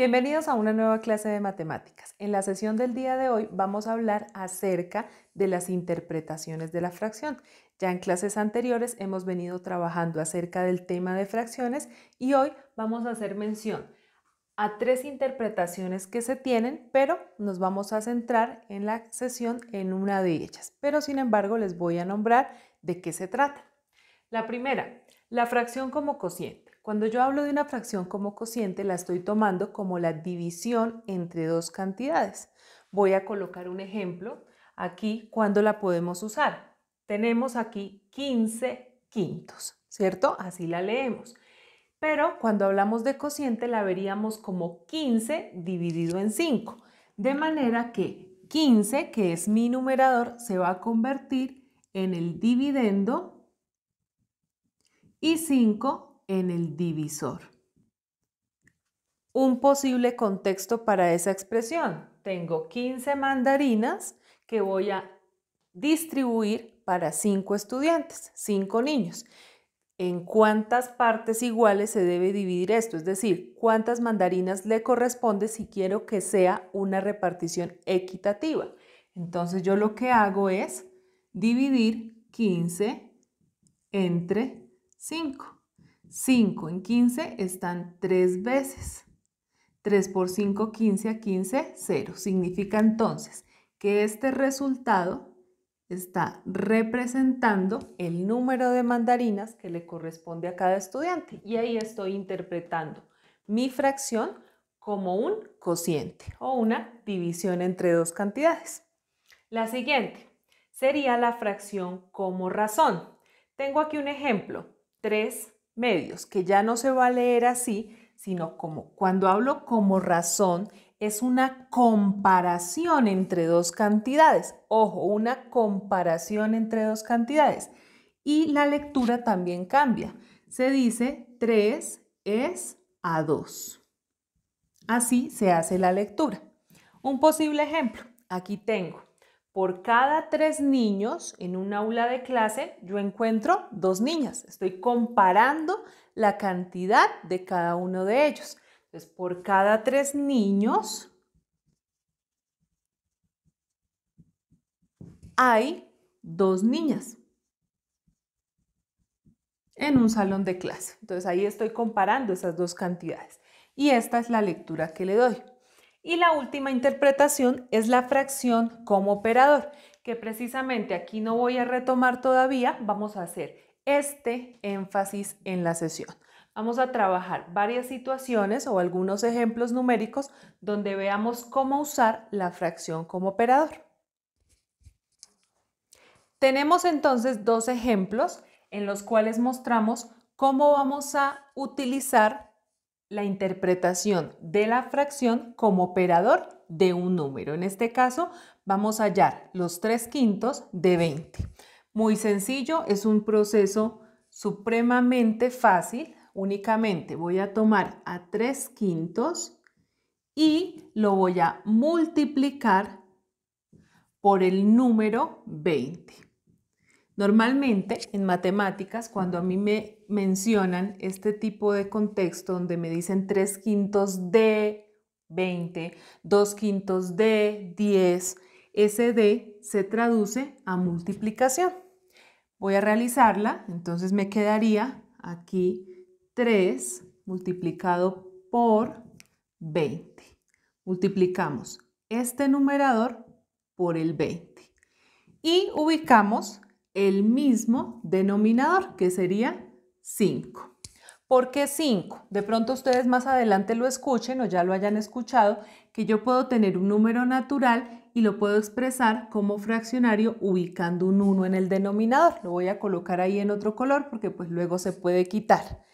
Bienvenidos a una nueva clase de matemáticas. En la sesión del día de hoy vamos a hablar acerca de las interpretaciones de la fracción. Ya en clases anteriores hemos venido trabajando acerca del tema de fracciones y hoy vamos a hacer mención a tres interpretaciones que se tienen, pero nos vamos a centrar en la sesión en una de ellas. Pero sin embargo les voy a nombrar de qué se trata. La primera, la fracción como cociente. Cuando yo hablo de una fracción como cociente, la estoy tomando como la división entre dos cantidades. Voy a colocar un ejemplo aquí cuando la podemos usar. Tenemos aquí 15 quintos, ¿cierto? Así la leemos. Pero cuando hablamos de cociente la veríamos como 15 dividido en 5. De manera que 15, que es mi numerador, se va a convertir en el dividendo y 5 en el divisor. Un posible contexto para esa expresión. Tengo 15 mandarinas que voy a distribuir para 5 estudiantes, 5 niños. ¿En cuántas partes iguales se debe dividir esto? Es decir, ¿cuántas mandarinas le corresponde si quiero que sea una repartición equitativa? Entonces yo lo que hago es dividir 15 entre 5. 5 en 15 están 3 veces. 3 por 5, 15 a 15, 0. Significa entonces que este resultado está representando el número de mandarinas que le corresponde a cada estudiante. Y ahí estoy interpretando mi fracción como un cociente o una división entre dos cantidades. La siguiente sería la fracción como razón. Tengo aquí un ejemplo, 3 medios, que ya no se va a leer así, sino como cuando hablo como razón, es una comparación entre dos cantidades. Ojo, una comparación entre dos cantidades. Y la lectura también cambia. Se dice 3 es a 2. Así se hace la lectura. Un posible ejemplo, aquí tengo. Por cada 3 niños en un aula de clase, yo encuentro 2 niñas. Estoy comparando la cantidad de cada uno de ellos. Entonces, por cada 3 niños hay 2 niñas en un salón de clase. Entonces, ahí estoy comparando esas dos cantidades. Y esta es la lectura que le doy. Y la última interpretación es la fracción como operador, que precisamente aquí no voy a retomar todavía, vamos a hacer este énfasis en la sesión. Vamos a trabajar varias situaciones o algunos ejemplos numéricos donde veamos cómo usar la fracción como operador. Tenemos entonces dos ejemplos en los cuales mostramos cómo vamos a utilizar la interpretación de la fracción como operador de un número. En este caso vamos a hallar los 3 quintos de 20. Muy sencillo, es un proceso supremamente fácil. Únicamente voy a tomar a 3 quintos y lo voy a multiplicar por el número 20. Normalmente en matemáticas, cuando a mí me mencionan este tipo de contexto donde me dicen 3 quintos de 20, 2 quintos de 10, ese de se traduce a multiplicación. Voy a realizarla, entonces me quedaría aquí 3 multiplicado por 20. Multiplicamos este numerador por el 20 y ubicamos el mismo denominador, que sería 5. ¿Por qué 5? De pronto ustedes más adelante lo escuchen o ya lo hayan escuchado, que yo puedo tener un número natural y lo puedo expresar como fraccionario ubicando un 1 en el denominador. Lo voy a colocar ahí en otro color porque pues luego se puede quitar.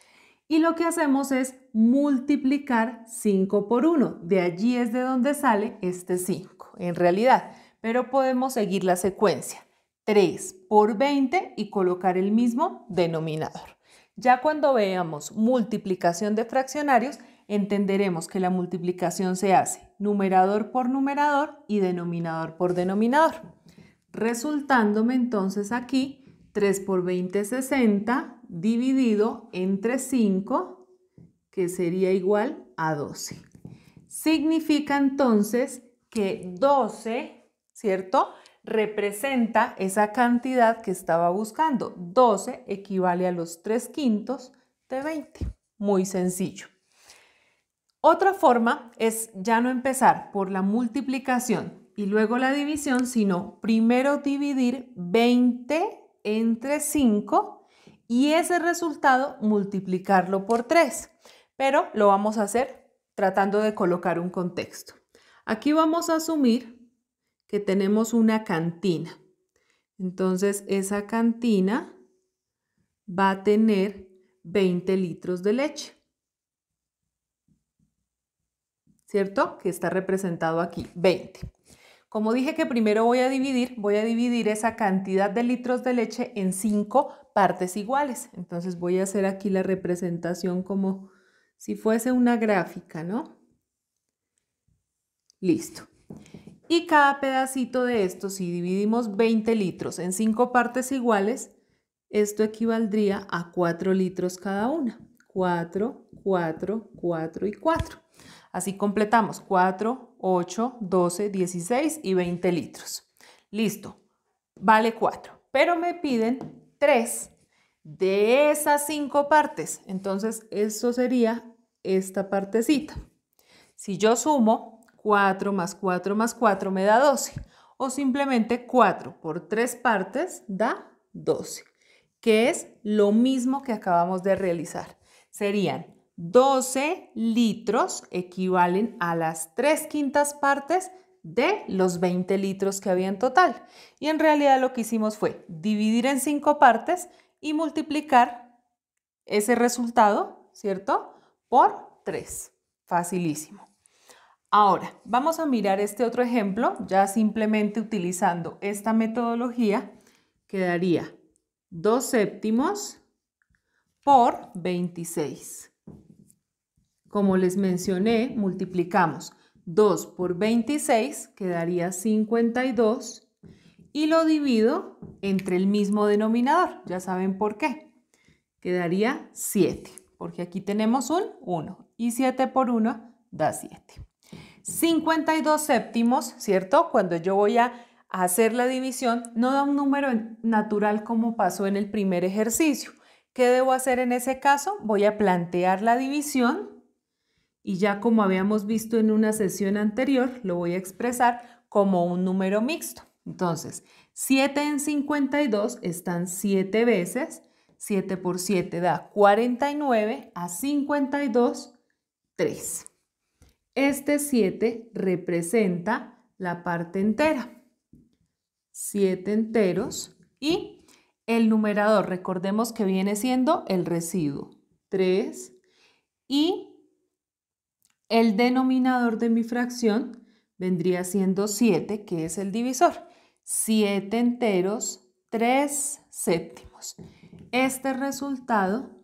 Y lo que hacemos es multiplicar 5 por 1. De allí es de donde sale este 5, en realidad. Pero podemos seguir la secuencia. 3 por 20 y colocar el mismo denominador. Ya cuando veamos multiplicación de fraccionarios, entenderemos que la multiplicación se hace numerador por numerador y denominador por denominador. Resultándome entonces aquí 3 por 20 es 60 dividido entre 5, que sería igual a 12. Significa entonces que 12, ¿cierto?, representa esa cantidad que estaba buscando. 12 equivale a los 3/5 de 20. Muy sencillo. Otra forma es ya no empezar por la multiplicación y luego la división, sino primero dividir 20 entre 5 y ese resultado multiplicarlo por 3. Pero lo vamos a hacer tratando de colocar un contexto. Aquí vamos a asumir que tenemos una cantina. Entonces, esa cantina va a tener 20 litros de leche, ¿cierto? Que está representado aquí, 20. Como dije que primero voy a dividir esa cantidad de litros de leche en 5 partes iguales. Entonces voy a hacer aquí la representación como si fuese una gráfica, ¿no? Listo. Y cada pedacito de esto, si dividimos 20 litros en 5 partes iguales, esto equivaldría a 4 litros cada una. 4, 4, 4 y 4. Así completamos 4, 8, 12, 16 y 20 litros. Listo, vale 4. Pero me piden 3 de esas 5 partes. Entonces, eso sería esta partecita. Si yo sumo 4 más 4 más 4 me da 12. O simplemente 4 por 3 partes da 12, que es lo mismo que acabamos de realizar. Serían 12 litros equivalen a las 3/5 partes de los 20 litros que había en total. Y en realidad lo que hicimos fue dividir en 5 partes y multiplicar ese resultado, ¿cierto?, por 3. Facilísimo. Ahora, vamos a mirar este otro ejemplo, ya simplemente utilizando esta metodología, quedaría 2 séptimos por 26. Como les mencioné, multiplicamos 2 por 26, quedaría 52, y lo divido entre el mismo denominador, ya saben por qué. Quedaría 7, porque aquí tenemos un 1, y 7 por 1 da 7. 52 séptimos, ¿cierto? Cuando yo voy a hacer la división, no da un número natural como pasó en el primer ejercicio. ¿Qué debo hacer en ese caso? Voy a plantear la división y ya como habíamos visto en una sesión anterior, lo voy a expresar como un número mixto. Entonces, 7 en 52 están 7 veces. 7 por 7 da 49, a 52, 3. Este 7 representa la parte entera, 7 enteros, y el numerador, recordemos que viene siendo el residuo, 3, y el denominador de mi fracción vendría siendo 7, que es el divisor, 7 enteros, 3 séptimos. Este resultado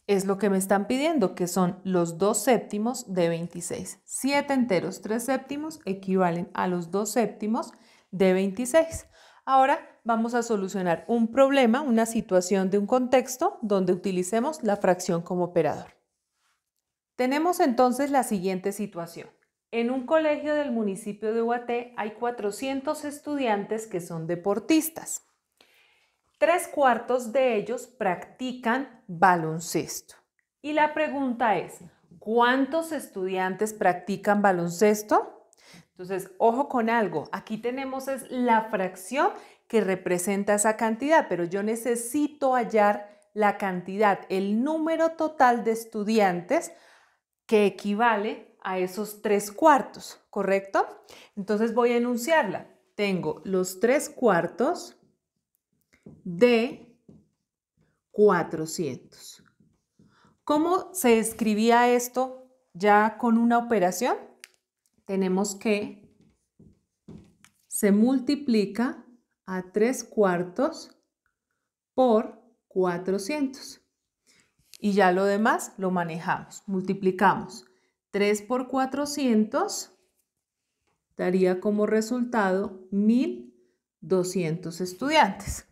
es lo que me están pidiendo, que son los 2 séptimos de 26. 7 enteros, 3 séptimos equivalen a los 2 séptimos de 26. Ahora vamos a solucionar un problema, una situación de un contexto donde utilicemos la fracción como operador. Tenemos entonces la siguiente situación. En un colegio del municipio de Ubaté hay 400 estudiantes que son deportistas. 3/4 de ellos practican baloncesto. Y la pregunta es, ¿cuántos estudiantes practican baloncesto? Entonces, ojo con algo, aquí tenemos es la fracción que representa esa cantidad, pero yo necesito hallar la cantidad, el número total de estudiantes que equivale a esos 3/4, ¿correcto? Entonces voy a enunciarla. Tengo los 3/4 de 400. ¿Cómo se escribía esto ya con una operación? Tenemos que se multiplica a 3/4 por 400. Y ya lo demás lo manejamos. Multiplicamos 3 por 400, daría como resultado 1200 estudiantes.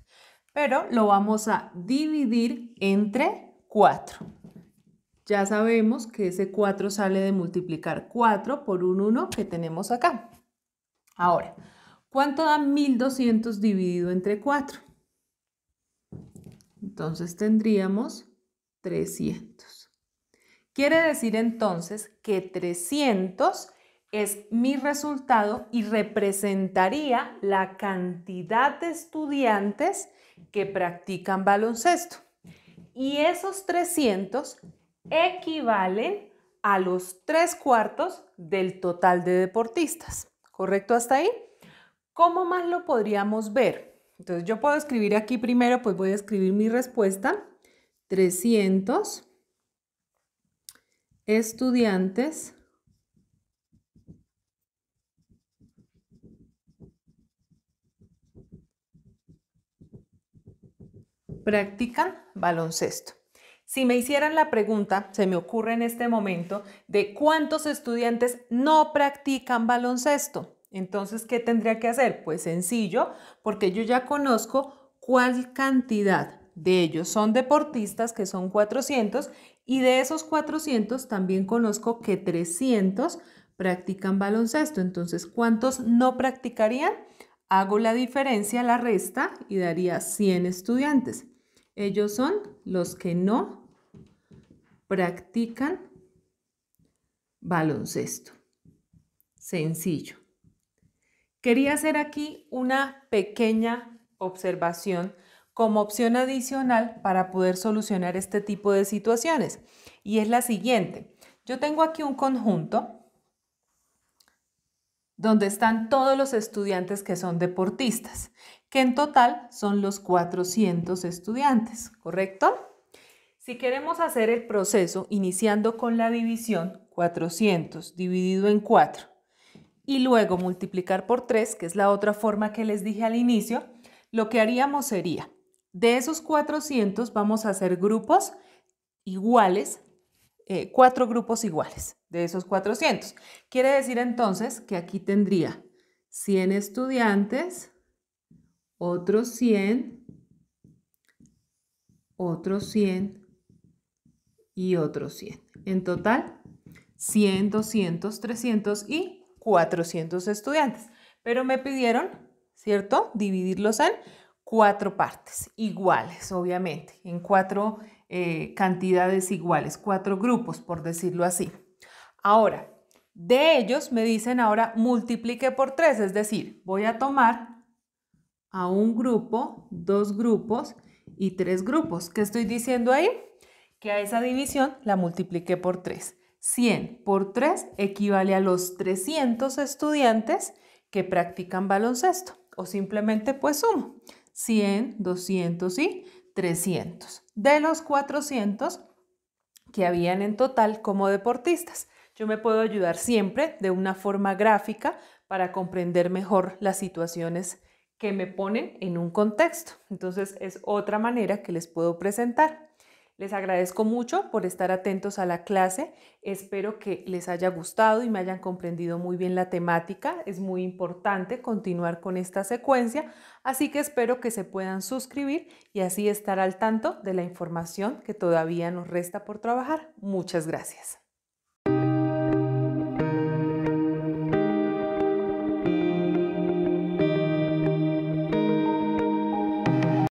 Pero lo vamos a dividir entre 4. Ya sabemos que ese 4 sale de multiplicar 4 por un 1 que tenemos acá. Ahora, ¿cuánto da 1200 dividido entre 4? Entonces tendríamos 300. Quiere decir entonces que 300 es mi resultado y representaría la cantidad de estudiantes que practican baloncesto. Y esos 300 equivalen a los 3/4 del total de deportistas. ¿Correcto hasta ahí? ¿Cómo más lo podríamos ver? Entonces yo puedo escribir aquí primero, pues voy a escribir mi respuesta. 300 estudiantes practican baloncesto. Si me hicieran la pregunta, se me ocurre en este momento, de cuántos estudiantes no practican baloncesto. Entonces, ¿qué tendría que hacer? Pues sencillo, porque yo ya conozco cuál cantidad de ellos son deportistas, que son 400, y de esos 400 también conozco que 300 practican baloncesto. Entonces, ¿cuántos no practicarían? Hago la diferencia, la resta, y daría 100 estudiantes. Ellos son los que no practican baloncesto. Sencillo. Quería hacer aquí una pequeña observación como opción adicional para poder solucionar este tipo de situaciones. Y es la siguiente. Yo tengo aquí un conjunto donde están todos los estudiantes que son deportistas, que en total son los 400 estudiantes, ¿correcto? Si queremos hacer el proceso iniciando con la división, 400 dividido en 4, y luego multiplicar por 3, que es la otra forma que les dije al inicio, lo que haríamos sería, de esos 400 vamos a hacer grupos iguales, 4 grupos iguales de esos 400. Quiere decir entonces que aquí tendría 100 estudiantes, otros 100, otros 100 y otros 100. En total, 100, 200, 300 y 400 estudiantes. Pero me pidieron, ¿cierto?, dividirlos en 4 partes iguales, obviamente, en 4 cantidades iguales, 4 grupos, por decirlo así. Ahora, de ellos me dicen ahora multiplique por 3, es decir, voy a tomar a un grupo, 2 grupos y 3 grupos. ¿Qué estoy diciendo ahí? Que a esa división la multipliqué por 3. 100 por 3 equivale a los 300 estudiantes que practican baloncesto. O simplemente pues sumo 100, 200 y 300 de los 400 que habían en total como deportistas. Yo me puedo ayudar siempre de una forma gráfica para comprender mejor las situaciones que me ponen en un contexto. Entonces es otra manera que les puedo presentar. Les agradezco mucho por estar atentos a la clase. Espero que les haya gustado y me hayan comprendido muy bien la temática. Es muy importante continuar con esta secuencia, así que espero que se puedan suscribir y así estar al tanto de la información que todavía nos resta por trabajar. Muchas gracias.